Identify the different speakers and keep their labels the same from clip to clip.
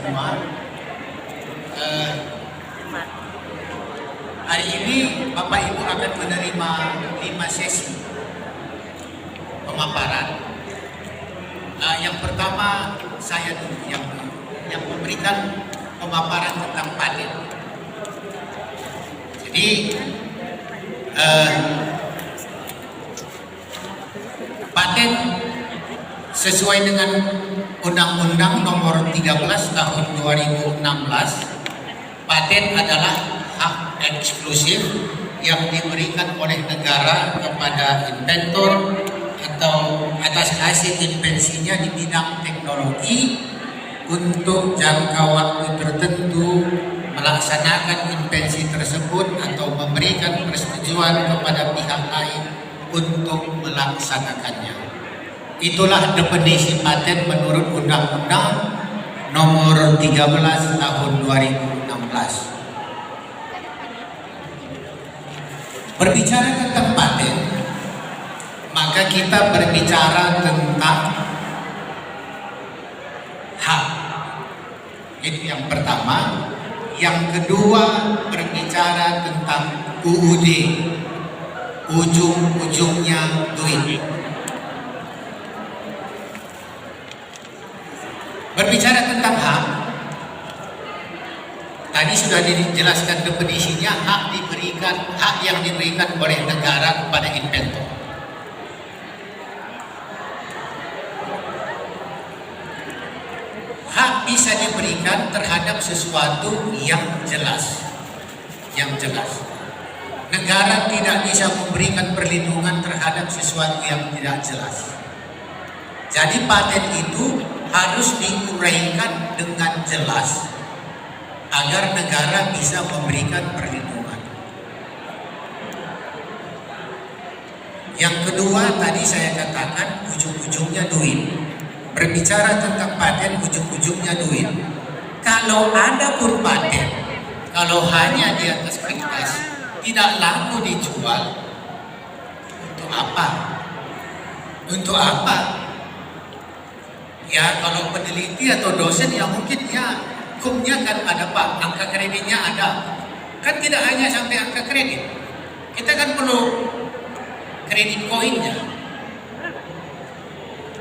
Speaker 1: semua. Hari ini Bapak Ibu akan menerima 5 sesi pemaparan. Yang pertama saya dulu yang memberikan pemaparan tentang paten. Jadi paten sesuai dengan Undang-Undang Nomor 13 Tahun 2016, paten adalah hak eksklusif yang diberikan oleh negara kepada inventor atau atas hasil invensinya di bidang teknologi untuk jangka waktu tertentu melaksanakan invensi tersebut atau memberikan persetujuan kepada pihak lain untuk melaksanakannya. Itulah definisi paten menurut Undang-Undang Nomor 13 Tahun 2016. Berbicara tentang paten, maka kita berbicara tentang hak. Itu yang pertama. Yang kedua, berbicara tentang UUD, ujung-ujungnya duit. Berbicara tentang hak, tadi sudah dijelaskan definisinya. Hak yang diberikan oleh negara kepada inventor. Hak bisa diberikan terhadap sesuatu yang jelas. Negara tidak bisa memberikan perlindungan terhadap sesuatu yang tidak jelas. Jadi paten itu harus diuraikan dengan jelas agar negara bisa memberikan perlindungan. Yang kedua tadi saya katakan ujung-ujungnya duit. Berbicara tentang paten ujung-ujungnya duit. Kalau ada pun paten, kalau hanya di atas kertas, tidak laku dijual, untuk apa? Untuk apa? Ya kalau peneliti atau dosen ya mungkin ya hukumnya kan ada Pak, angka kreditnya ada. Kan tidak hanya sampai angka kredit. Kita kan perlu kredit koinnya.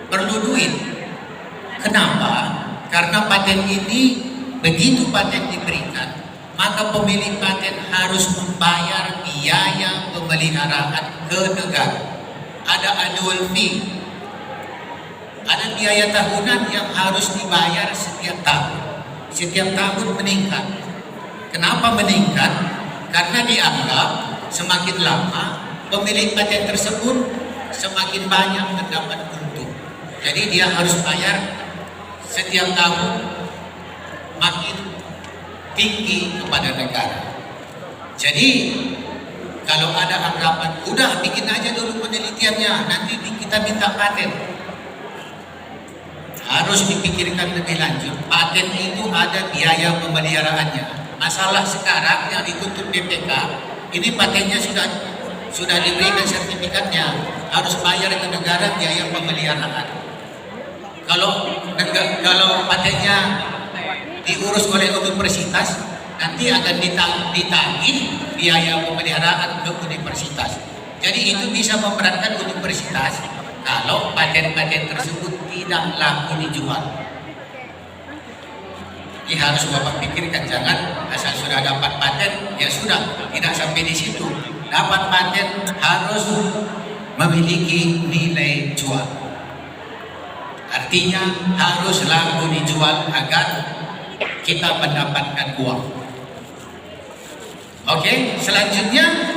Speaker 1: Perlu duit. Kenapa? Karena paten ini begitu paten diberikan, maka pemilik paten harus membayar biaya pemeliharaan ke negara. Ada annual fee, ada biaya tahunan yang harus dibayar setiap tahun. Setiap tahun meningkat. Kenapa meningkat? Karena dianggap semakin lama pemilik paten tersebut semakin banyak mendapat untung. Jadi dia harus bayar setiap tahun makin tinggi kepada negara. Jadi kalau ada anggapan, udah bikin aja dulu penelitiannya, nanti kita minta paten. Harus dipikirkan lebih lanjut. Paten itu ada biaya pemeliharaannya. Masalah sekarang yang dituntut BPK, ini patennya sudah diberikan sertifikatnya, harus bayar ke negara biaya pemeliharaan. Kalau patennya diurus oleh universitas, nanti akan ditagih biaya pemeliharaan ke universitas. Jadi itu bisa memberatkan universitas kalau paten-paten tersebut tidak laku dijual. Ini harus Bapak pikirkan, jangan asal sudah dapat paten ya sudah, tidak sampai di situ. Dapat paten harus memiliki nilai jual. Artinya harus laku dijual agar kita mendapatkan uang. Oke, selanjutnya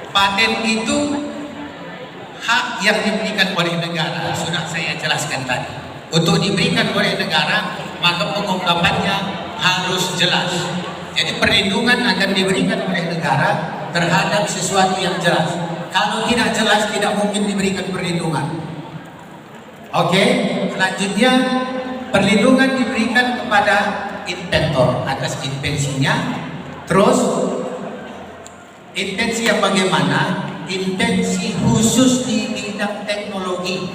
Speaker 1: paten itu hak yang diberikan oleh negara. Sudah saya jelaskan tadi. Untuk diberikan oleh negara, maka pengungkapannya harus jelas. Jadi perlindungan akan diberikan oleh negara terhadap sesuatu yang jelas. Kalau tidak jelas, tidak mungkin diberikan perlindungan. Oke, selanjutnya perlindungan diberikan kepada inventor atas invensinya. Terus invensi yang bagaimana? Invensi khusus di bidang teknologi.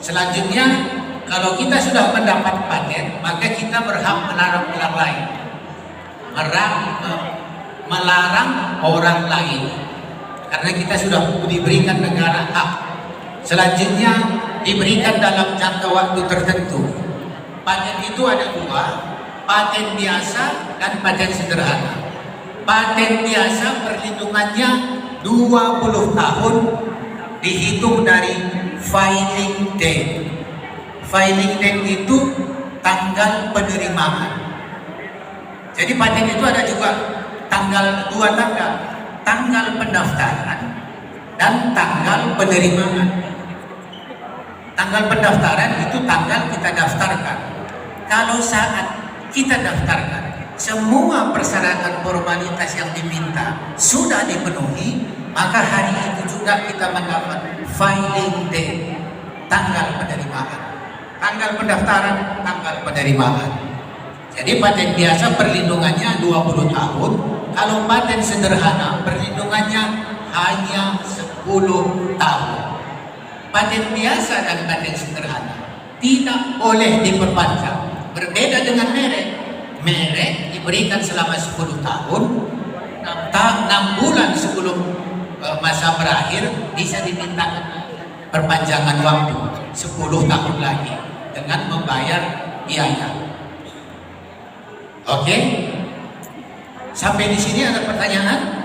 Speaker 1: Selanjutnya kalau kita sudah mendapat paten, maka kita berhak melarang orang lain. Melarang orang lain. Karena kita sudah diberikan negara hak. Selanjutnya diberikan dalam jangka waktu tertentu. Paten itu ada dua, paten biasa dan paten sederhana. Paten biasa perlindungannya 20 tahun dihitung dari filing date. Filing date itu tanggal penerimaan. Jadi paten itu ada juga dua tanggal, tanggal pendaftaran dan tanggal penerimaan. Tanggal pendaftaran itu tanggal kita daftarkan. Kalau saat kita daftarkan, semua persyaratan formalitas yang diminta sudah dipenuhi, maka hari itu juga kita mendapat filing date, tanggal penerimaan. Tanggal pendaftaran, tanggal penerimaan. Jadi paten biasa perlindungannya 20 tahun, kalau paten sederhana perlindungannya hanya 10 tahun. Paten biasa dan paten sederhana tidak boleh diperpanjang. Berbeda dengan merek. Merek diberikan selama 10 tahun, 6 bulan sebelum masa berakhir bisa diminta perpanjangan waktu 10 tahun lagi dengan membayar biaya. Oke? Sampai di sini ada pertanyaan?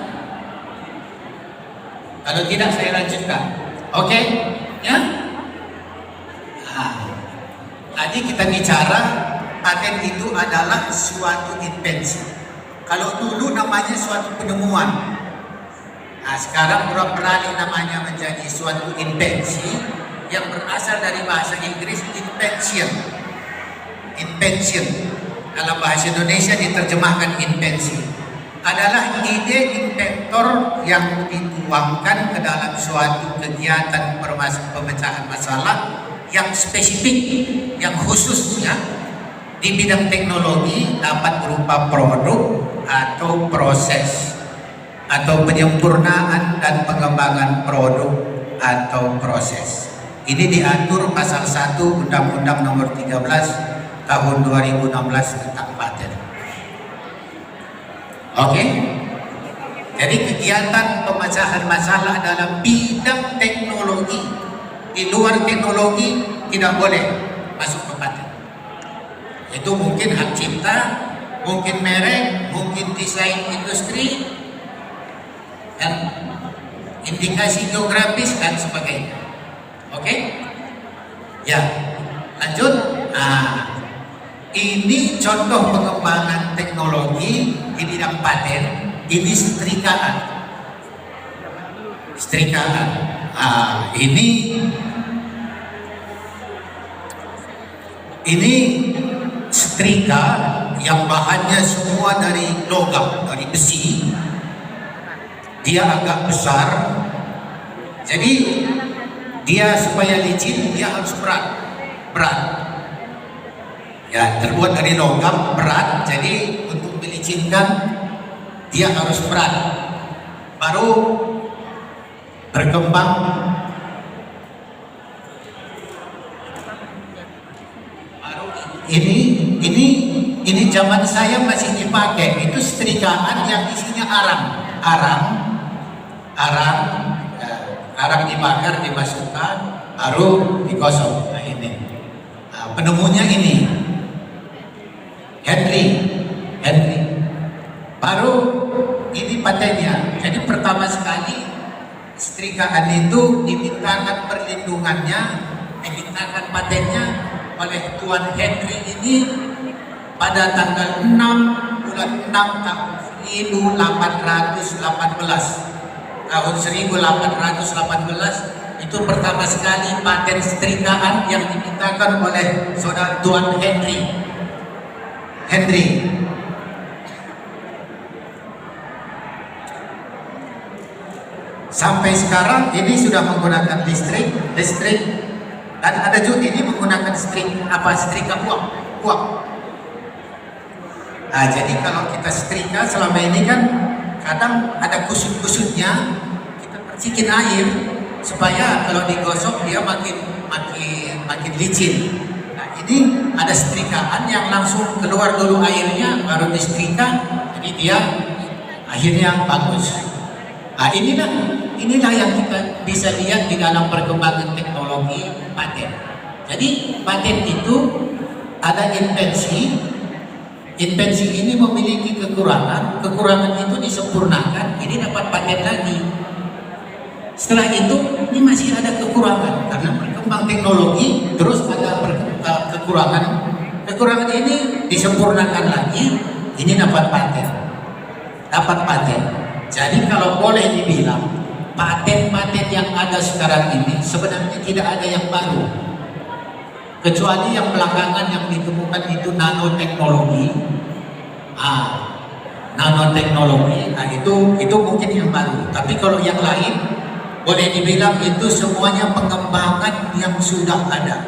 Speaker 1: Kalau tidak saya lanjutkan. Oke? Ya? Nah, tadi kita bicara paten itu adalah suatu invensi. Kalau dulu namanya suatu penemuan. Nah, sekarang beralih namanya menjadi suatu invensi yang berasal dari bahasa Inggris invention. Invention. Dalam bahasa Indonesia diterjemahkan invensi. Adalah ide inventor yang dituangkan ke dalam suatu kegiatan pemecahan masalah yang spesifik, yang khusus ya, di bidang teknologi, dapat berupa produk atau proses, atau penyempurnaan dan pengembangan produk atau proses. Ini diatur pasal 1 Undang-Undang Nomor 13 Tahun 2016 tentang paten. Oke? Jadi kegiatan pemecahan masalah dalam bidang teknologi, di luar teknologi tidak boleh masuk ke paten. Itu mungkin hak cipta, mungkin merek, mungkin desain industri, dan indikasi geografis dan sebagainya. Oke? Ya, lanjut. Nah, ini contoh pengembangan teknologi di bidang paten. Ini setrikaan. Setrikaan. Nah, ini setrika yang bahannya semua dari logam, dari besi. Dia agak besar. Jadi dia supaya licin dia harus berat. Ya, terbuat dari logam berat, jadi untuk melicinkan dia harus berat. Baru berkembang. Baru ini zaman saya masih dipakai. Itu setrikaan yang isinya arang dibakar, dimasukkan, baru digosok. Nah ini. Nah, penemunya ini. Henry. Baru ini patennya. Jadi pertama sekali setrikaan itu dimintakan perlindungannya, dimintakan patennya oleh Tuan Henry ini pada tanggal 6 bulan 6 tahun 1818. Tahun 1818 itu pertama sekali paten setrikaan yang dimintakan oleh saudara Tuan Henry. Sampai sekarang ini sudah menggunakan listrik dan ada juga ini menggunakan setrika uap. Nah, jadi kalau kita setrika selama ini kan kadang ada kusut-kusutnya, kita percikin air supaya kalau digosok dia makin licin. ini ada setrikaan yang langsung keluar dulu airnya baru disetrika, jadi dia akhirnya bagus. Nah, inilah yang kita bisa lihat di dalam perkembangan teknologi paten. Jadi paten itu ada invensi ini memiliki kekurangan itu disempurnakan, ini dapat paten lagi. Setelah itu ini masih ada kekurangan karena berkembang teknologi, terus ada kekurangan ini disempurnakan lagi, ini dapat paten. Jadi kalau boleh dibilang paten-paten yang ada sekarang ini sebenarnya tidak ada yang baru, kecuali yang belakangan yang ditemukan itu nanoteknologi. Nanoteknologi, itu mungkin yang baru. Tapi kalau yang lain boleh dibilang itu semuanya pengembangan yang sudah ada.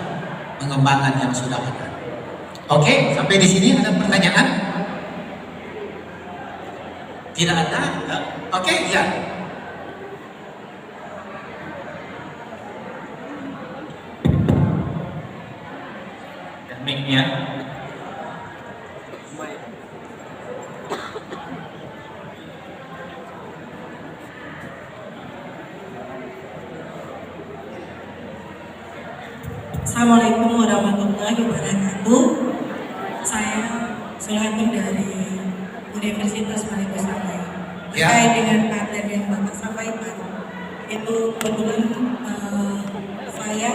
Speaker 1: Oke, sampai di sini ada pertanyaan? Tidak ada? Oke, ya.
Speaker 2: Mic-nya.
Speaker 3: Assalamualaikum warahmatullahi wabarakatuh. Saya Sulaiman dari Universitas Malikusama.
Speaker 1: Ya.
Speaker 3: Terkait dengan paten yang Bapak sampaikan, itu kebetulan saya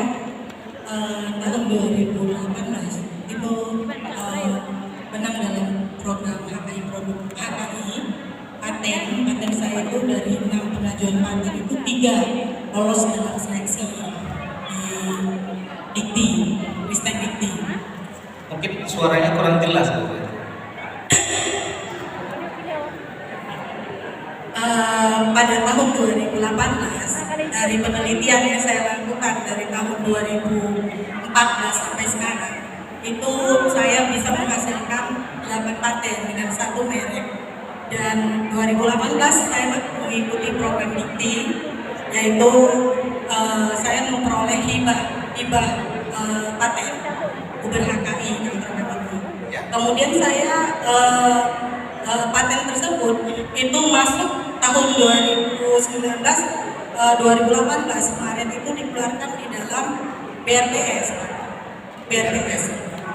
Speaker 3: tahun 2018 itu menang dalam program HKI paten saya itu dari 6 pengajuan paten itu 3 lolos dalam seleksi di Ristek Dikti.
Speaker 2: Mungkin suaranya kurang jelas.
Speaker 3: Pada tahun 2018 dari penelitian yang saya lakukan dari tahun 2014 sampai sekarang itu saya bisa menghasilkan 8 paten dengan 1 merek, dan 2018 saya mengikuti program Dikti, yaitu saya memperoleh hibah paten Uber HKI yang terbaru. Kemudian saya paten tersebut itu masuk tahun 2018 kemarin itu dikeluarkan di dalam BRTS.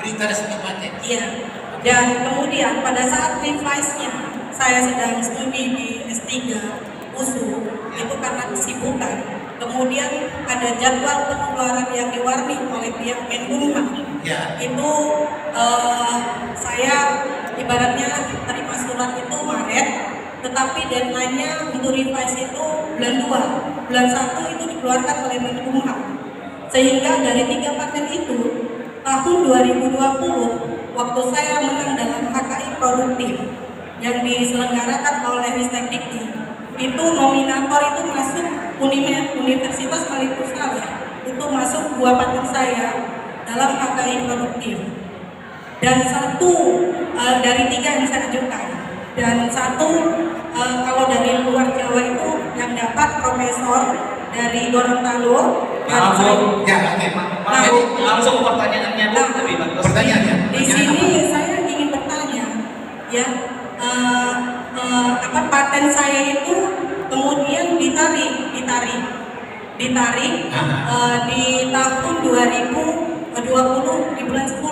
Speaker 1: Berita resmi paten.
Speaker 3: Iya. Dan kemudian pada saat revise-nya saya sedang studi di S3 USU, itu karena kesibukan. Kemudian ada jadwal pengeluaran yang diwarnai oleh pihak Menkumham.
Speaker 1: Ya.
Speaker 3: Itu saya ibaratnya terima surat itu Maret, tetapi deadline-nya untuk revise itu bulan 2. Bulan 1 itu dikeluarkan oleh Menkumham. Sehingga dari 3 paten itu, tahun 2020, waktu saya menang dalam HKI produktif yang diselenggarakan oleh Ristek Dikti, itu nominator itu masuk Universitas Malikusama, itu masuk 2 paten saya dalam HKI produktif. Dan 1 dari 3 yang saya ajukan, dan 1 kalau dari luar Jawa itu yang dapat profesor dari Gorontalo.
Speaker 2: Langsung pertanyaannya lebih bagus.
Speaker 1: Pertanyaannya.
Speaker 3: Di sini saya ingin bertanya, ya, paten saya itu kemudian ditarik di tahun 2020 di bulan 10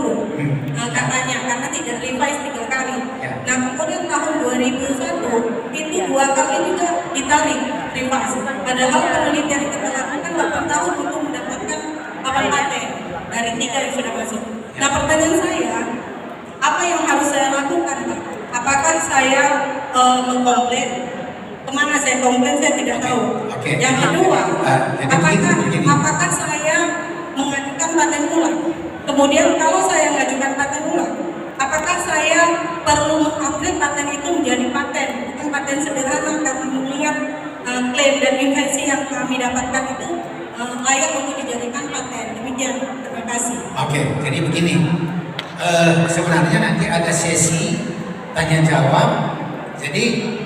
Speaker 3: katanya, karena tidak revise 3 kali. Nah, kemudian tahun 2001 itu 2 kali juga ditarik revise, padahal penelitian kita lakukan 8 tahun untuk mendapatkan 8 paten dari 3 yang sudah masuk. Nah, pertanyaan saya, apa yang harus saya lakukan, Pak? Apakah saya mengkomplain? Kemana saya komplain, saya tidak tahu. Yang kedua, apakah saya mengajukan paten ulang? Kemudian kalau saya mengajukan paten ulang, apakah saya perlu mengupgrade paten itu menjadi paten, bukan paten sederhana, karena mengingat klaim dan invensi yang kami dapatkan itu layak untuk dijadikan paten. Demikian, terima kasih.
Speaker 1: Oke, jadi begini, sebenarnya nanti ada sesi tanya jawab. Jadi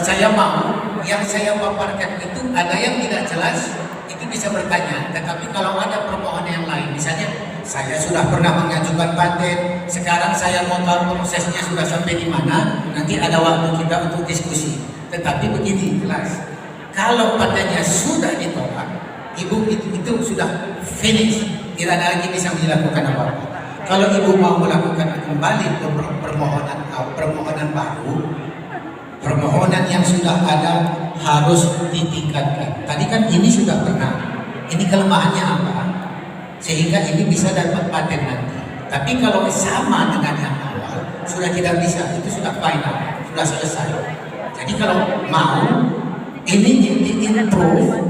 Speaker 1: saya mau yang saya paparkan itu ada yang tidak jelas, itu bisa bertanya. Tetapi kalau ada permohonan yang lain, misalnya Saya sudah pernah mengajukan paten, sekarang saya mau tahu prosesnya sudah sampai di mana, nanti ada waktu kita untuk diskusi. Tetapi begini jelas, kalau patennya sudah ditolak, ibu itu sudah finish, tidak ada lagi bisa dilakukan apa-apa. Kalau ibu mau melakukan kembali permohonan baru, permohonan yang sudah ada harus ditingkatkan. Tadi kan ini sudah pernah, ini kelemahannya apa? Sehingga ini bisa dapat paten nanti. Tapi kalau sama dengan yang awal, sudah tidak bisa, itu sudah final, sudah selesai. Jadi kalau mau, ini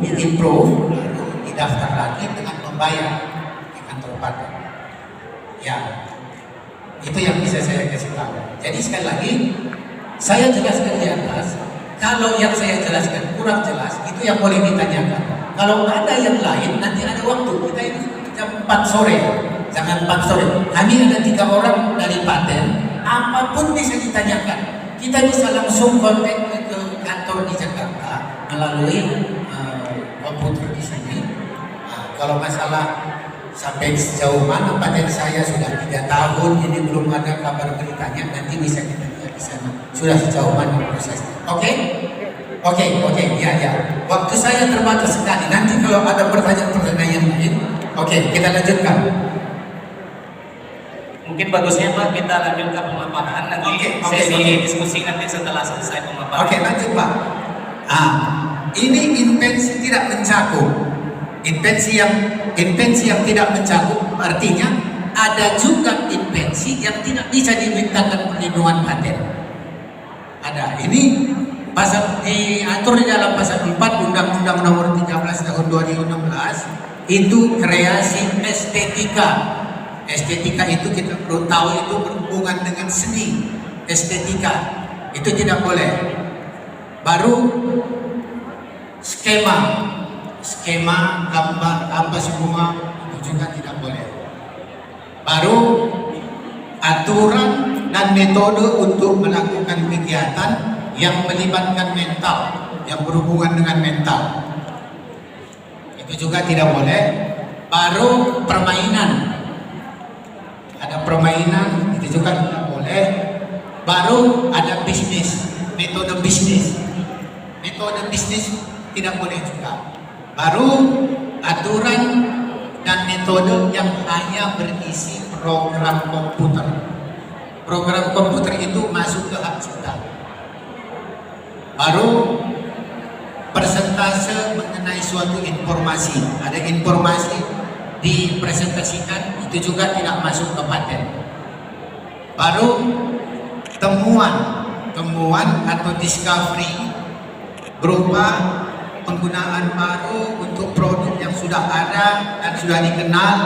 Speaker 1: di-improve, didaftar lagi dengan membayar di kantor paten. Ya, itu yang bisa saya kasih tahu. Jadi sekali lagi, saya jelaskan di atas. Kalau yang saya jelaskan kurang jelas, itu yang boleh ditanyakan. Kalau ada yang lain, nanti ada waktu. Kita ini jam 4 sore, jangan 4 sore. Kami ada 3 orang dari paten, apapun bisa ditanyakan. Kita bisa langsung kontak ke kantor di Jakarta melalui komputer di sini. Nah, kalau masalah sampai sejauh mana paten saya sudah 3 tahun, ini belum ada kabar beritanya, nanti bisa kita lihat di sana. Sudah sejauh mana prosesnya. Oke? Oke, ya. Waktu saya terbatas sekali. Nanti kalau ada pertanyaan-pertanyaan yang lain, oke, kita lanjutkan.
Speaker 2: Mungkin bagusnya Pak kita lanjutkan pemaparan nanti sesi diskusi nanti setelah selesai pemaparan.
Speaker 1: Oke, lanjut Pak. Ini invensi tidak mencakup. Invensi yang tidak mencakup artinya ada juga invensi yang tidak bisa dimintakan perlindungan paten. Ada. Ini pasal diatur di dalam pasal 4 Undang-Undang Nomor 13 Tahun 2016 itu kreasi estetika. Estetika itu kita perlu tahu itu berhubungan dengan seni. Estetika itu tidak boleh. Baru skema, gambar apa semua itu juga tidak boleh. Baru aturan dan metode untuk melakukan kegiatan yang melibatkan mental, yang berhubungan dengan mental, itu juga tidak boleh. Baru permainan, ada permainan, itu juga tidak boleh. Baru ada bisnis, metode bisnis tidak boleh juga. Baru aturan dan metode yang hanya berisi program komputer. Program komputer itu masuk ke hak cipta. Baru persentase mengenai suatu informasi. Ada informasi dipresentasikan, itu juga tidak masuk ke paten. Baru temuan atau discovery berupa penggunaan baru untuk produk yang sudah ada dan sudah dikenal,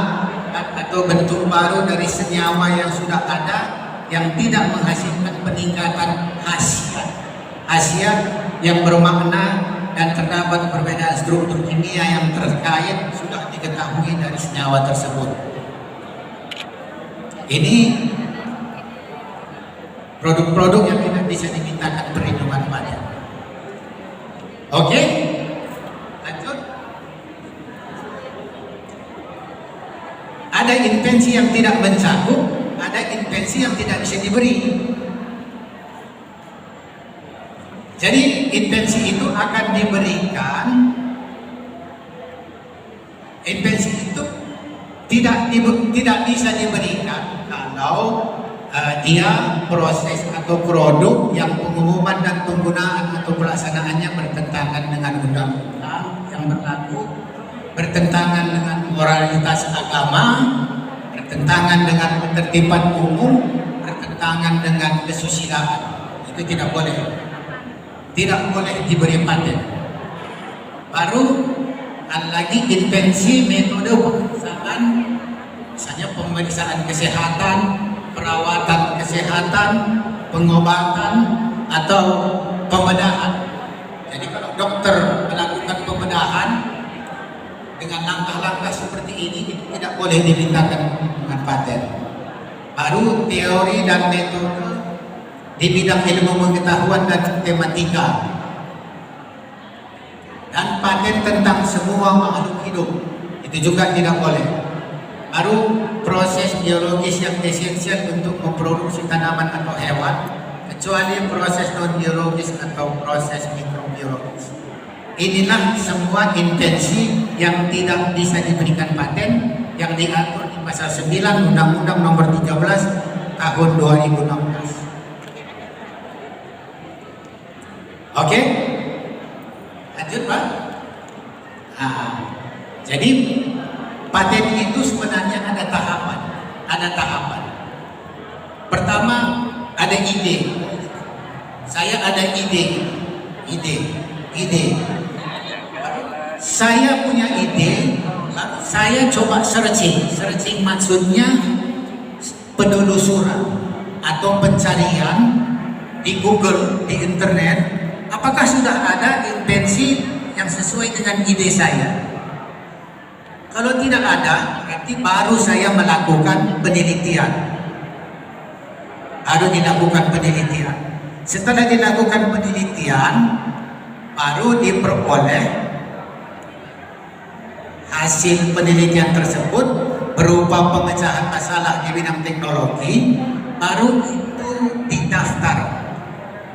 Speaker 1: atau bentuk baru dari senyawa yang sudah ada yang tidak menghasilkan peningkatan khasiat yang bermakna dan terdapat perbedaan struktur kimia yang terkait sudah diketahui dari senyawa tersebut. Ini produk-produk yang tidak bisa dimintakan perlindungan paten. Oke? Lanjut. Ada invensi yang tidak mencakup, ada invensi yang tidak bisa diberi. Jadi invensi itu akan diberikan, invensi itu tidak bisa diberikan kalau dia proses atau produk yang pengumuman dan penggunaan atau pelaksanaannya bertentangan dengan undang-undang yang berlaku, bertentangan dengan moralitas agama, bertentangan dengan ketertiban umum, bertentangan dengan kesusilaan. Itu tidak boleh. Tidak boleh diberi paten. Baru ada lagi invensi metode pemeriksaan, misalnya pemeriksaan kesehatan, perawatan kesehatan, pengobatan, atau pembedahan. Jadi kalau dokter melakukan pembedahan dengan langkah-langkah seperti ini, itu tidak boleh dimintakan dengan paten. Baru teori dan metode di bidang ilmu pengetahuan dan tematika, dan paten tentang semua makhluk hidup, itu juga tidak boleh. baru proses biologis yang esensial untuk memproduksi tanaman atau hewan, kecuali proses non biologis atau proses mikrobiologis. Inilah semua intensi yang tidak bisa diberikan paten yang diatur di pasal 9 Undang-Undang Nomor 13 Tahun 2016. Oke? Lanjut, Pak. Jadi paten itu sebenarnya ada tahapan. Pertama ada ide. Saya ada ide. Saya punya ide, lalu saya coba searching maksudnya penelusuran atau pencarian di Google, di internet, apakah sudah ada invensi yang sesuai dengan ide saya. Kalau tidak ada, berarti baru saya melakukan penelitian. Setelah dilakukan penelitian, baru diperoleh hasil penelitian tersebut berupa pemecahan masalah di bidang teknologi, baru itu didaftar,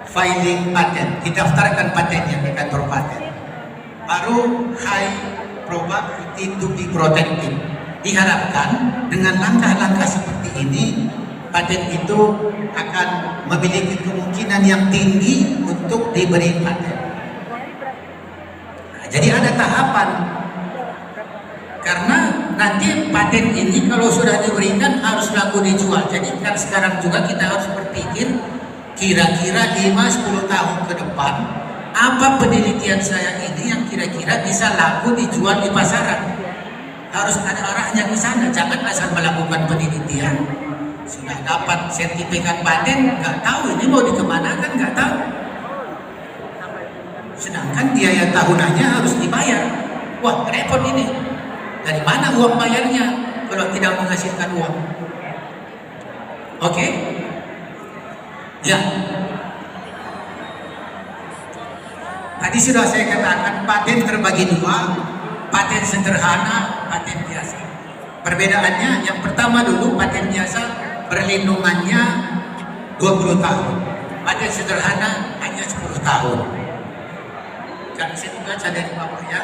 Speaker 1: filing paten, didaftarkan patennya di kantor paten, baru high probability to be protected. Diharapkan dengan langkah-langkah seperti ini, paten itu akan memiliki kemungkinan yang tinggi untuk diberi paten. Jadi ada tahapan, karena nanti paten ini kalau sudah diberikan harus laku dijual. Jadi kan sekarang juga kita harus berpikir kira-kira 5-10 tahun ke depan apa penelitian saya ini yang kira-kira bisa laku dijual di pasaran. Harus ada arahnya ke sana, jangan asal melakukan penelitian sudah dapat sertifikat paten nggak tahu ini mau dikemanakan, nggak tahu. Sedangkan biaya tahunannya harus dibayar. Wah, repot ini. Dari mana uang bayarnya kalau tidak menghasilkan uang? Oke? Ya. Tadi sudah saya katakan paten terbagi dua, paten sederhana, paten biasa. Perbedaannya yang pertama dulu, paten biasa perlindungannya 20 tahun. Paten sederhana hanya 10 tahun. Kan saya baca dari bawah ya.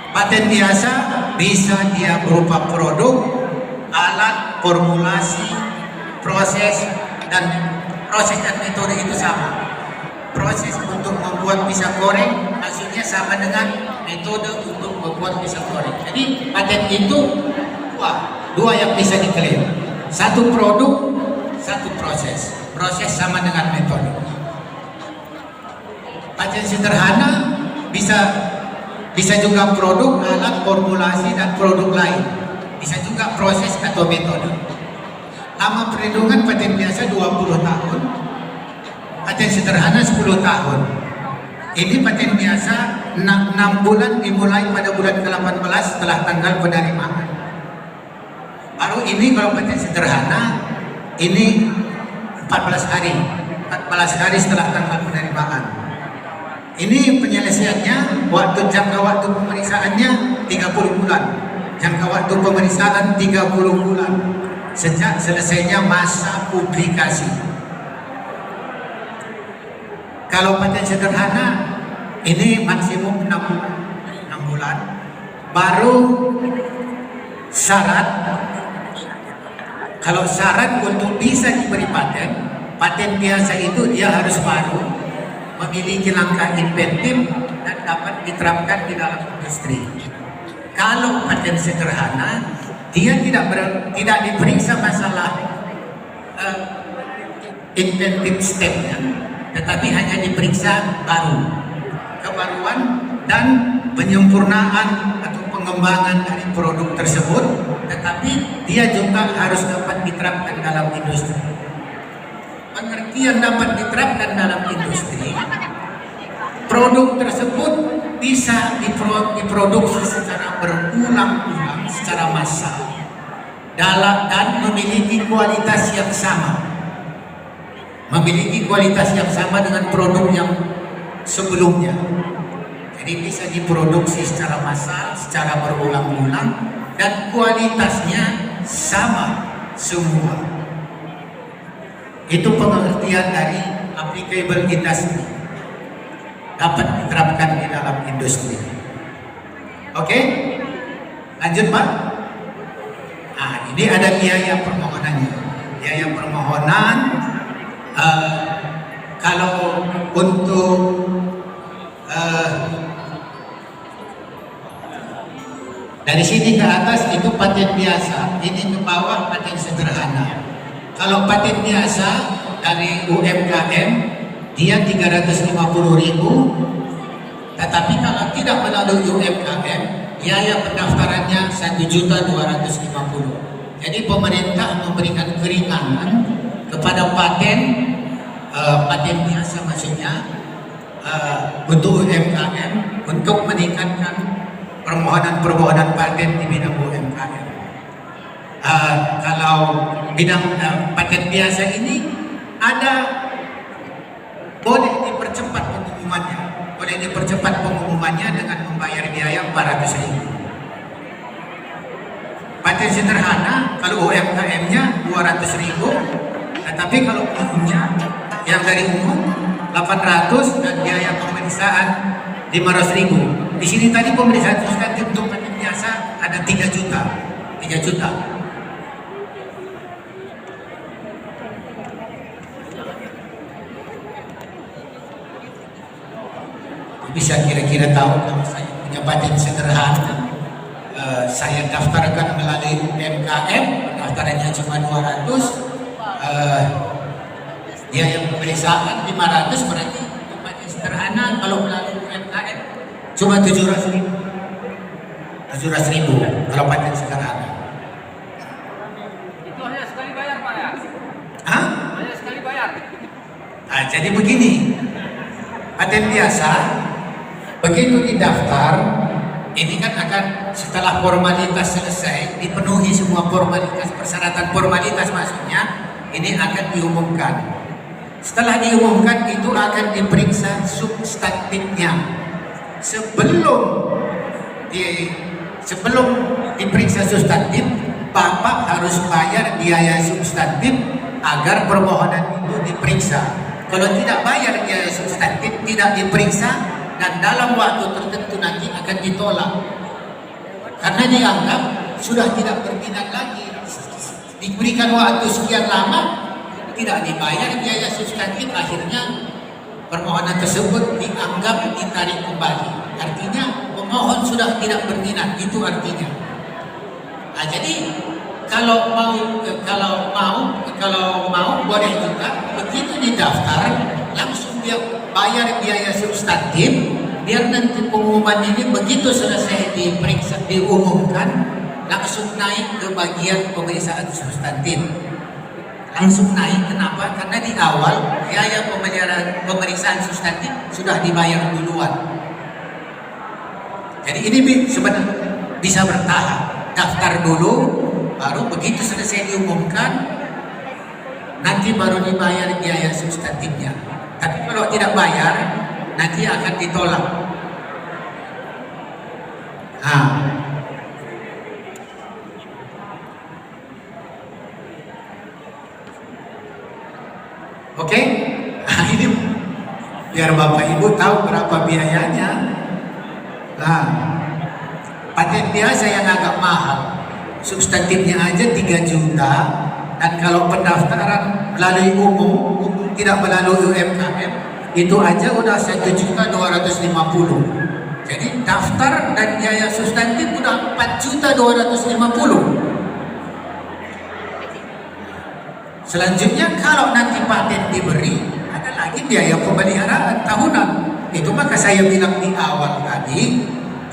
Speaker 1: Paten biasa bisa dia berupa produk, alat, formulasi, proses dan metode itu sama. Proses untuk membuat pisang goreng hasilnya sama dengan metode untuk membuat pisang goreng. Jadi paten itu dua yang bisa diklaim. Satu produk, satu proses. Proses sama dengan metode. Paten sederhana bisa juga produk, alat, formulasi, dan produk lain. Bisa juga proses atau metode. Lama perlindungan paten biasa 20 tahun, paten sederhana 10 tahun. Ini paten biasa 6 bulan dimulai pada bulan ke-18 setelah tanggal penerimaan. Baru ini kalau paten sederhana, ini 14 hari setelah tanggal penerimaan. Ini penyelesaiannya, jangka waktu pemeriksaannya 30 bulan. Jangka waktu pemeriksaan 30 bulan sejak selesainya masa publikasi. Kalau paten sederhana ini maksimum 6 bulan. Baru syarat, kalau syarat untuk bisa diberi paten biasa itu dia harus baru, memiliki langkah inventif dan dapat diterapkan di dalam industri. Kalau paten sederhana, dia tidak diperiksa masalah inventif stepnya, tetapi hanya diperiksa kebaruan dan penyempurnaan atau pengembangan dari produk tersebut, tetapi dia juga harus dapat diterapkan dalam industri. Pengertian dapat diterapkan dalam industri, produk tersebut bisa diproduksi secara berulang-ulang, secara massal, dan memiliki kualitas yang sama dengan produk yang sebelumnya. Jadi bisa diproduksi secara massal, secara berulang-ulang, dan kualitasnya sama semua. Itu pengertian dari applicable industry, dapat diterapkan di dalam industri. Oke, lanjut Pak. Nah, ini ada biaya permohonannya. Biaya permohonan kalau untuk dari sini ke atas itu paten biasa, ini ke bawah paten sederhana. Kalau paten biasa dari UMKM dia 350.000, tetapi kalau tidak melalui UMKM biaya pendaftarannya 1.250.000. Jadi pemerintah memberikan keringanan kepada paten biasa maksudnya untuk UMKM untuk meningkatkan permohonan paten di bidang UMKM. Kalau bidang paten biasa ini boleh dipercepat pengumumannya dengan membayar biaya 400.000. Paten sederhana kalau UMKM-nya 200.000, tetapi kalau umumnya yang dari umum 800 dan biaya pemeriksaan 500.000. Di sini tadi pemeriksaan substantif untuk paten biasa ada 3 juta. Bisa kira-kira tahu kalau saya punya paten sederhana, saya daftarkan melalui UMKM, pendaftarannya cuma 200, biaya pemeriksaan 500, berarti untuk paten sederhana kalau melalui UMKM cuma 700.000 kalau paten sederhana.
Speaker 2: Itu hanya sekali bayar Pak ya?
Speaker 1: Hah?
Speaker 2: Hanya sekali bayar.
Speaker 1: Jadi begini, paten biasa begitu didaftar, ini kan akan setelah formalitas selesai, dipenuhi semua formalitas, persyaratan formalitas maksudnya, ini akan diumumkan. Setelah diumumkan itu akan diperiksa substantifnya. Sebelum diperiksa substantif, Bapak harus bayar biaya substantif agar permohonan itu diperiksa. Kalau tidak bayar biaya substantif, tidak diperiksa, dan dalam waktu tertentu nanti akan ditolak karena dianggap sudah tidak berminat lagi, diberikan waktu sekian lama tidak dibayar biaya substantif, akhirnya permohonan tersebut dianggap ditarik kembali, artinya pemohon sudah tidak berminat, itu artinya. Jadi kalau mau boleh juga begitu didaftar langsung dia bayar biaya substantif, biar nanti pengumuman ini begitu selesai diperiksa diumumkan langsung naik ke bagian pemeriksaan substantif, langsung naik. Kenapa? Karena di awal biaya pemeriksaan substantif sudah dibayar duluan. Jadi ini sebenarnya bisa bertahap, daftar dulu, baru begitu selesai diumumkan nanti baru dibayar biaya substantifnya. Tapi kalau tidak bayar nanti akan ditolak. Oke? Ini biar Bapak Ibu tahu berapa biayanya. Paten biasa yang agak mahal, substantifnya aja 3 juta, dan kalau pendaftaran melalui umum tidak melalui UMKM itu aja udah 1.250.000. Jadi daftar dan biaya substantif udah 4.250.000. Selanjutnya kalau nanti paten diberi, ada lagi biaya pemeliharaan tahunan. Itu maka saya bilang di awal tadi,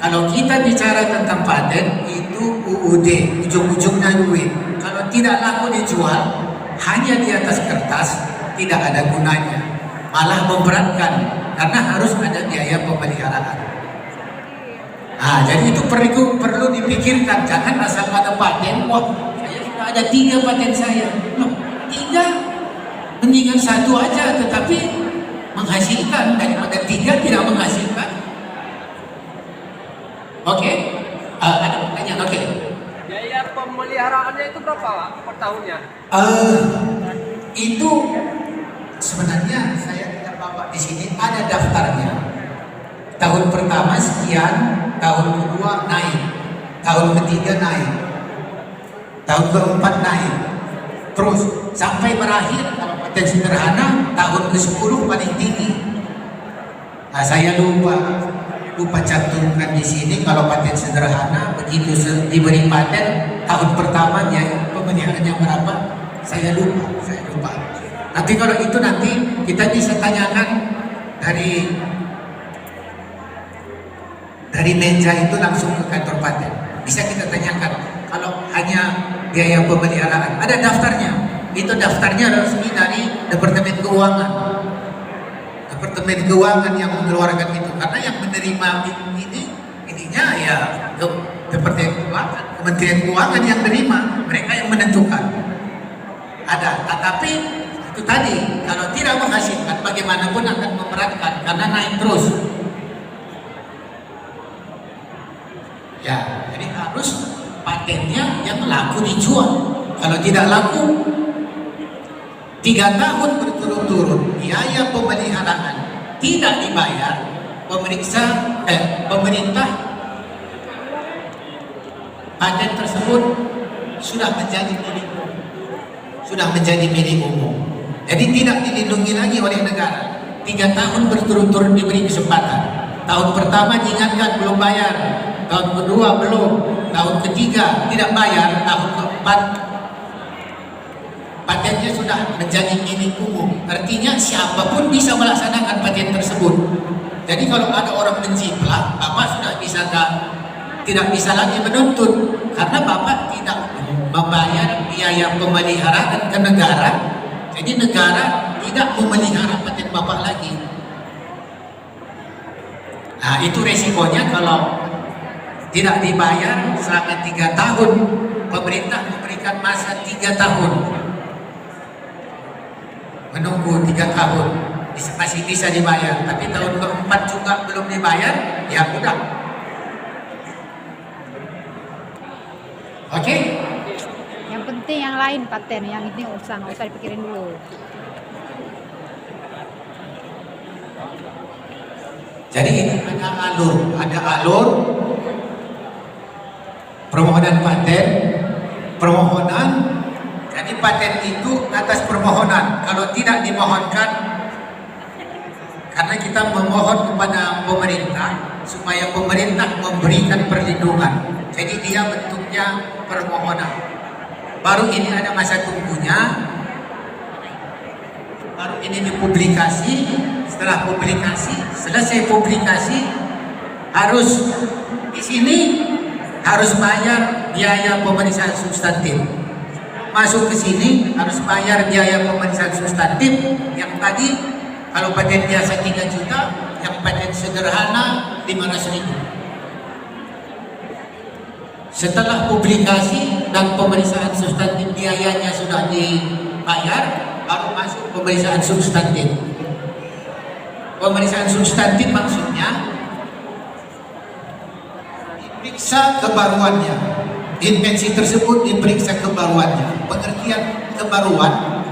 Speaker 1: kalau kita bicara tentang paten itu UUD, ujung-ujungnya duit. Kalau tidak laku dijual, hanya di atas kertas, tidak ada gunanya, malah memberatkan karena harus ada biaya pemeliharaan. Jadi itu perlu dipikirkan, jangan asal ada paten, wah saya sudah ada 3 paten saya. Loh, 3 mendingan 1 aja tetapi menghasilkan daripada 3 tidak menghasilkan. Oke? Ada pertanyaan? Oke.
Speaker 4: berapa Pak per tahunnya?
Speaker 1: Itu sebenarnya saya tidak bawa di sini, ada daftarnya. Tahun pertama sekian, tahun kedua naik, tahun ketiga naik, tahun keempat naik, terus sampai berakhir kalau paten sederhana tahun ke-10 paling tinggi. Nah, saya lupa cantumkan di sini kalau paten sederhana begitu diberi paten tahun pertama dia pemeliharaannya berapa? Saya lupa. Tapi kalau itu nanti kita bisa tanyakan dari meja itu langsung ke kantor paten. Bisa kita tanyakan kalau hanya biaya pemeliharaan. Ada daftarnya. Itu daftarnya resmi dari Departemen Keuangan. Departemen Keuangan yang mengeluarkan itu, karena yang menerima ininya ya Departemen Keuangan, Kementerian Keuangan yang menerima, mereka yang menentukan. Ada, tetapi itu tadi kalau tidak menghasilkan bagaimanapun akan memberatkan karena naik terus. Ya, jadi harus patennya yang laku dijual. Kalau tidak laku 3 tahun berturut-turut biaya pemeliharaan tidak dibayar, pemerintah paten tersebut sudah menjadi milik umum. Jadi tidak dilindungi lagi oleh negara. 3 tahun berturut-turut diberi kesempatan. Tahun pertama diingatkan belum bayar, tahun kedua belum, tahun ketiga tidak bayar, tahun keempat patennya sudah menjadi milik umum. Artinya siapapun bisa melaksanakan paten tersebut. Jadi kalau ada orang menjiplak, Bapak sudah tidak bisa lagi menuntut karena Bapak tidak membayar biaya pemeliharaan ke negara. Jadi negara tidak memelihara paten Bapak lagi. Nah, itu resikonya kalau tidak dibayar selama 3 tahun. Pemerintah memberikan masa 3 tahun. Menunggu 3 tahun masih bisa dibayar, tapi tahun keempat juga belum dibayar, ya udah. Oke?
Speaker 5: Yang penting yang lain paten, yang ini nggak usah dipikirin dulu.
Speaker 1: Jadi ini ada alur permohonan paten, jadi paten itu atas permohonan. Kalau tidak dimohonkan, karena kita memohon kepada pemerintah supaya pemerintah memberikan perlindungan. Jadi dia bentuknya permohonan. Baru ini ada masa tunggunya. Baru ini dipublikasi. Setelah selesai publikasi, harus di sini harus bayar biaya pemeriksaan substantif. Masuk ke sini harus bayar biaya pemeriksaan substantif yang tadi kalau paten biasa 3 juta, yang paten sederhana 500.000. Setelah publikasi dan pemeriksaan substantif biayanya sudah dibayar, baru masuk pemeriksaan substantif. Pemeriksaan substantif maksudnya diperiksa kebaruannya. Invensi tersebut diperiksa kebaruannya. Pengertian kebaruan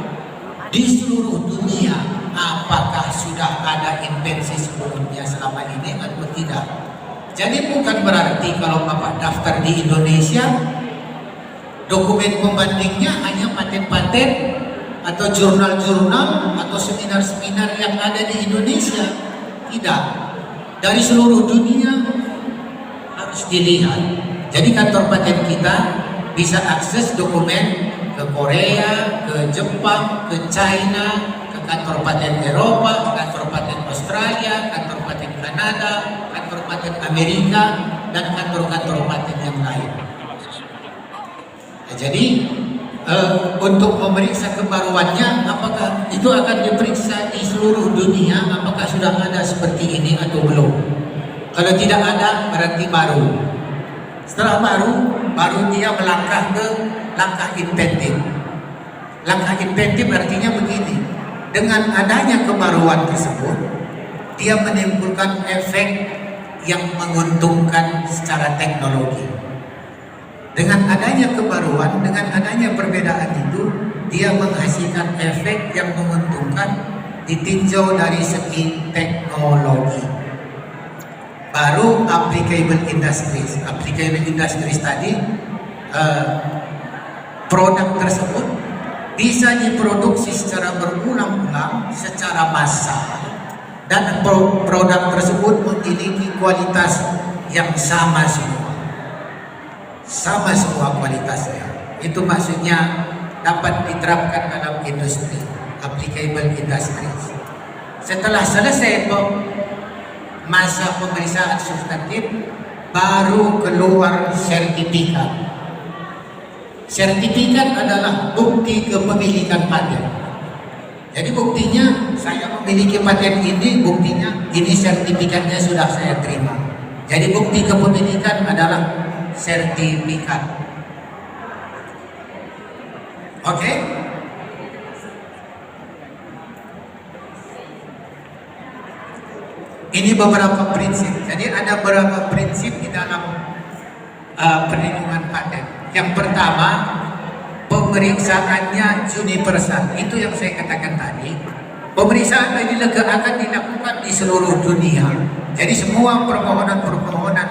Speaker 1: di seluruh dunia, apakah sudah ada invensi sebelumnya selama ini atau tidak. Jadi bukan berarti kalau Bapak daftar di Indonesia, dokumen pembandingnya hanya paten-paten atau jurnal-jurnal atau seminar-seminar yang ada di Indonesia. Tidak, dari seluruh dunia harus dilihat. Jadi kantor paten kita bisa akses dokumen ke Korea, ke Jepang, ke China, ke kantor paten Eropa, kantor paten Australia, kantor paten Kanada, kantor paten Amerika, dan kantor-kantor paten yang lain. Nah, jadi untuk memeriksa kebaruannya, apakah itu akan diperiksa di seluruh dunia, apakah sudah ada seperti ini atau belum. Kalau tidak ada, berarti baru. Setelah baru dia melangkah ke langkah inventif. Langkah inventif artinya begini, dengan adanya kebaruan tersebut, dia menimbulkan efek yang menguntungkan secara teknologi. Dengan adanya kebaruan, dengan adanya perbedaan itu, dia menghasilkan efek yang menguntungkan ditinjau dari segi teknologi. Baru applicable industries. Applicable industries tadi, produk tersebut bisa diproduksi secara berulang-ulang, secara massal, dan produk tersebut memiliki kualitas yang sama semua kualitasnya. Itu maksudnya dapat diterapkan dalam industri, applicable industries. Setelah selesai masa pemeriksaan substantif, baru keluar sertifikat. Sertifikat adalah bukti kepemilikan paten. Jadi buktinya saya memiliki paten ini, buktinya ini sertifikatnya sudah saya terima. Jadi bukti kepemilikan adalah sertifikat. Oke? Ini beberapa prinsip. Jadi ada beberapa prinsip di dalam perlindungan paten. Yang pertama, pemeriksaannya universal. Itu yang saya katakan tadi. Pemeriksaan ini akan dilakukan di seluruh dunia. Jadi semua permohonan-permohonan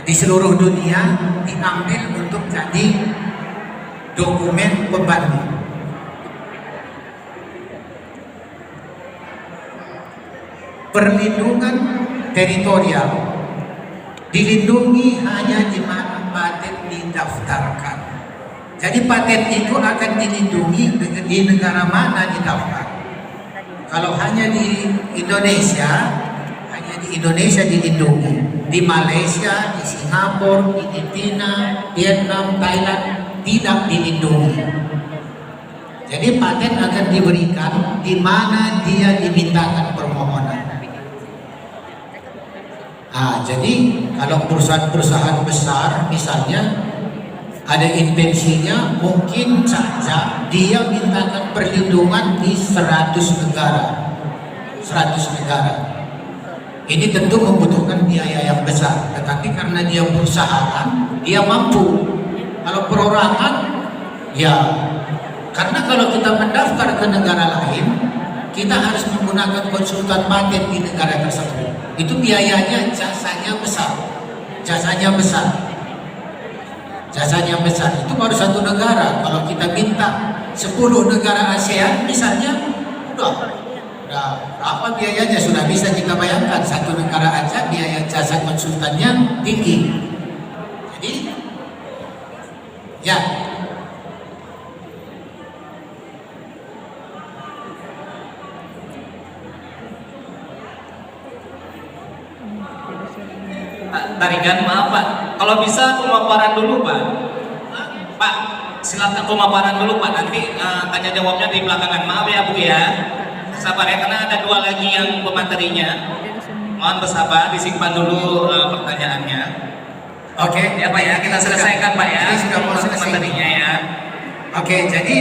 Speaker 1: di seluruh dunia diambil untuk jadi dokumen pembanding. Perlindungan teritorial dilindungi hanya di mana paten didaftarkan. Jadi paten itu akan dilindungi di negara mana didaftar. Kalau hanya di Indonesia, dilindungi. Di Malaysia, di Singapura, di Filipina, Vietnam, Thailand tidak dilindungi. Jadi paten akan diberikan di mana dia dimintakan permohonan. Jadi kalau perusahaan-perusahaan besar misalnya ada invensinya, mungkin saja dia mintakan perlindungan di 100 negara. 100 negara. Ini tentu membutuhkan biaya yang besar, tetapi karena dia perusahaan, dia mampu. Kalau perorangan, ya karena kalau kita mendaftar ke negara lain, kita harus menggunakan konsultan paten di negara tersebut. Itu biayanya, jasanya besar. Jasanya besar. Itu baru satu negara. Kalau kita minta 10 negara ASEAN misalnya, udah berapa biayanya sudah bisa kita bayangkan. Satu negara aja biaya jasa konsultannya tinggi. Jadi ya,
Speaker 2: Tarigan, maaf Pak, kalau bisa pemaparan dulu Pak. Pak, silakan pemaparan dulu Pak, nanti tanya jawabnya di belakangan. Maaf ya Bu ya, sabar ya, karena ada 2 lagi yang pematerinya. Mohon bersabar, disimpan dulu pertanyaannya.
Speaker 1: Oke.
Speaker 2: Ya Pak ya, kita selesaikan Pak ya.
Speaker 1: Ini sudah mau selesai.
Speaker 2: Materinya ya.
Speaker 1: Oke, jadi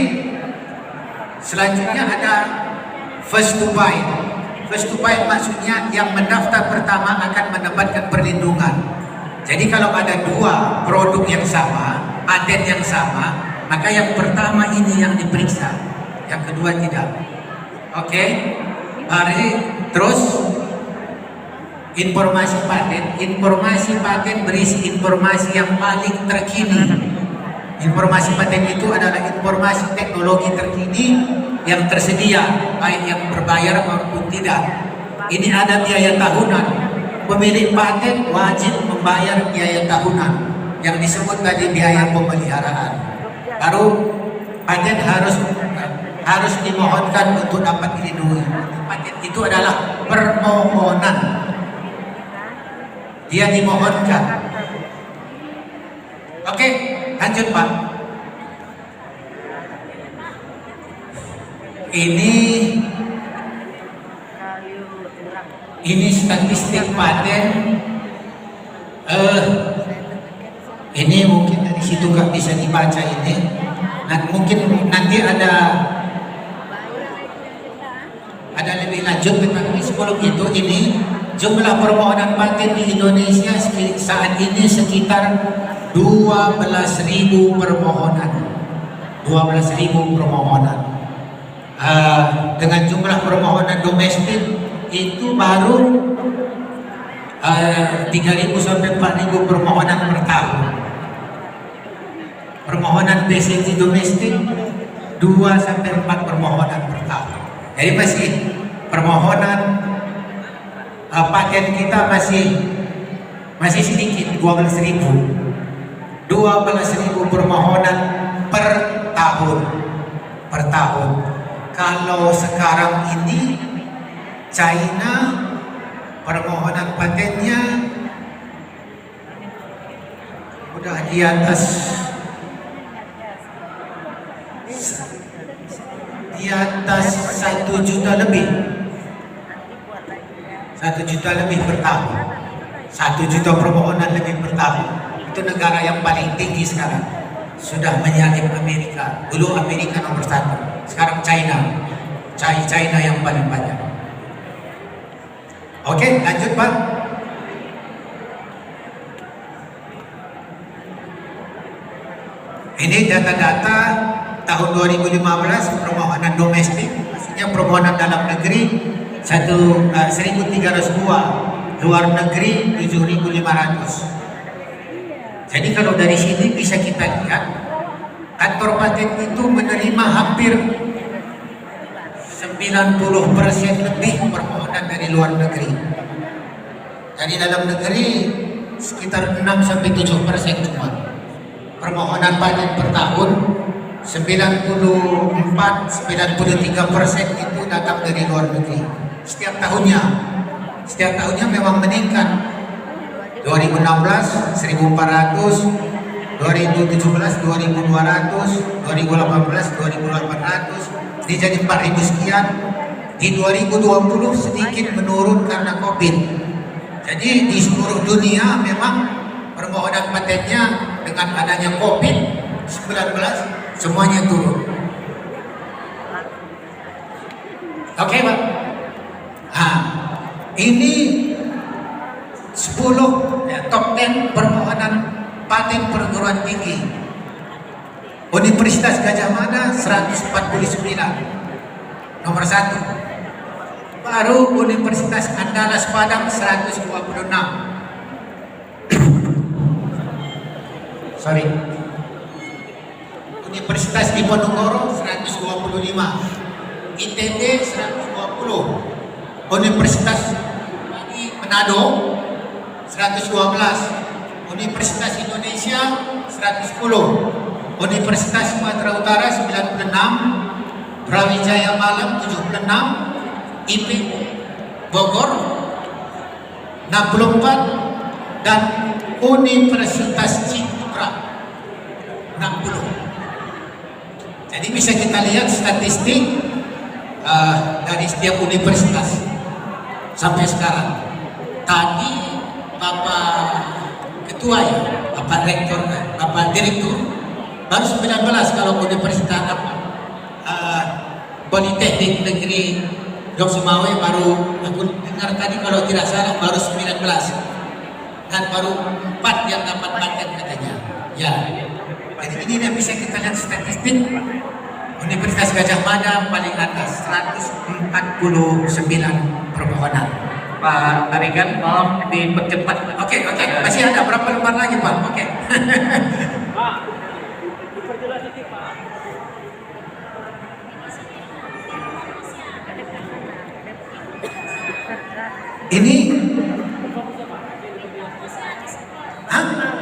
Speaker 1: selanjutnya ada first to buy. First to buy maksudnya yang mendaftar pertama akan mendapatkan perlindungan. Jadi kalau ada 2 produk yang sama, paten yang sama, maka yang pertama ini yang diperiksa, yang kedua tidak. Oke, mari terus informasi paten. Informasi paten berisi informasi yang paling terkini. Informasi paten itu adalah informasi teknologi terkini yang tersedia, baik yang berbayar maupun tidak. Ini ada biaya tahunan. Pemilik paten wajib membayar biaya tahunan yang disebut tadi biaya pemeliharaan. Baru paten harus dimohonkan untuk dapat dilindungi. Paten itu adalah permohonan. Dia dimohonkan. Oke, lanjut Pak. Ini statistik paten. Ini mungkin dari situ nggak bisa dibaca ini. Nah, mungkin nanti ada lebih lanjut, tetapi sebelum itu ini jumlah permohonan paten di Indonesia saat ini sekitar 12.000 permohonan. 12.000 permohonan. Dengan jumlah permohonan domestik itu baru 3.000 sampai 4.000 permohonan per tahun. Permohonan PCT domestik 2 sampai 4 permohonan per tahun. Jadi masih permohonan paten kita masih sedikit, 12.000 permohonan per tahun. Kalau sekarang ini China permohonan patennya udah di atas 1 juta lebih. 1 juta lebih per tahun. 1 juta permohonan lebih per tahun. Itu negara yang paling tinggi sekarang. Sudah menyalip Amerika. Dulu Amerika nomor 1. Sekarang China. China yang paling banyak. Oke, lanjut Pak. Ini data-data tahun 2015 permohonan domestik, maksudnya permohonan dalam negeri 1.302, luar negeri 7.500. Jadi kalau dari sini bisa kita lihat kantor paten itu menerima hampir 90% lebih permohonan dari luar negeri. Dari dalam negeri sekitar 6-7% cuma. Permohonan paten per tahun 93% itu datang dari luar negeri. Setiap tahunnya memang meningkat. 2016 1.400, 2017 2.200, 2018 2.800, ini jadi 4.000 sekian. Di 2020 sedikit menurun karena COVID. Jadi di seluruh dunia memang permohonan patennya dengan adanya COVID-19 semuanya turun. Oke Pak. Ini 10 top 10 permohonan paten perguruan tinggi. Universitas Gadjah Mada 149, nomor 1. Baru Universitas Andalas Padang 126. Sorry. Universitas Diponegoro 125, ITB 120, Universitas Manado 112, Universitas Indonesia 110, Universitas Sumatera Utara 96, Brawijaya Malang 76, IP Bogor 64, dan Universitas Ciputra 60. Jadi bisa kita lihat statistik dari setiap universitas sampai sekarang. Tadi Bapak Ketua ya, Bapak Rektor, Bapak Direktur, baru 19 kalau universitas Politeknik Negeri Jog Sumawe baru, aku dengar tadi kalau tidak salah baru 19, dan baru 4 yang dapat paten katanya. Ya, jadi ini yang bisa kita lihat statistik. Universitas Gadjah Mada paling atas 149 permohonan.
Speaker 2: Pak Tarigan, tolong dipercepat.
Speaker 1: Oke, masih ada berapa lembar lagi Pak? Oke.
Speaker 4: Pak, diperjelas sedikit Pak.
Speaker 1: Ini,
Speaker 4: Fokusnya Pak.
Speaker 1: hah?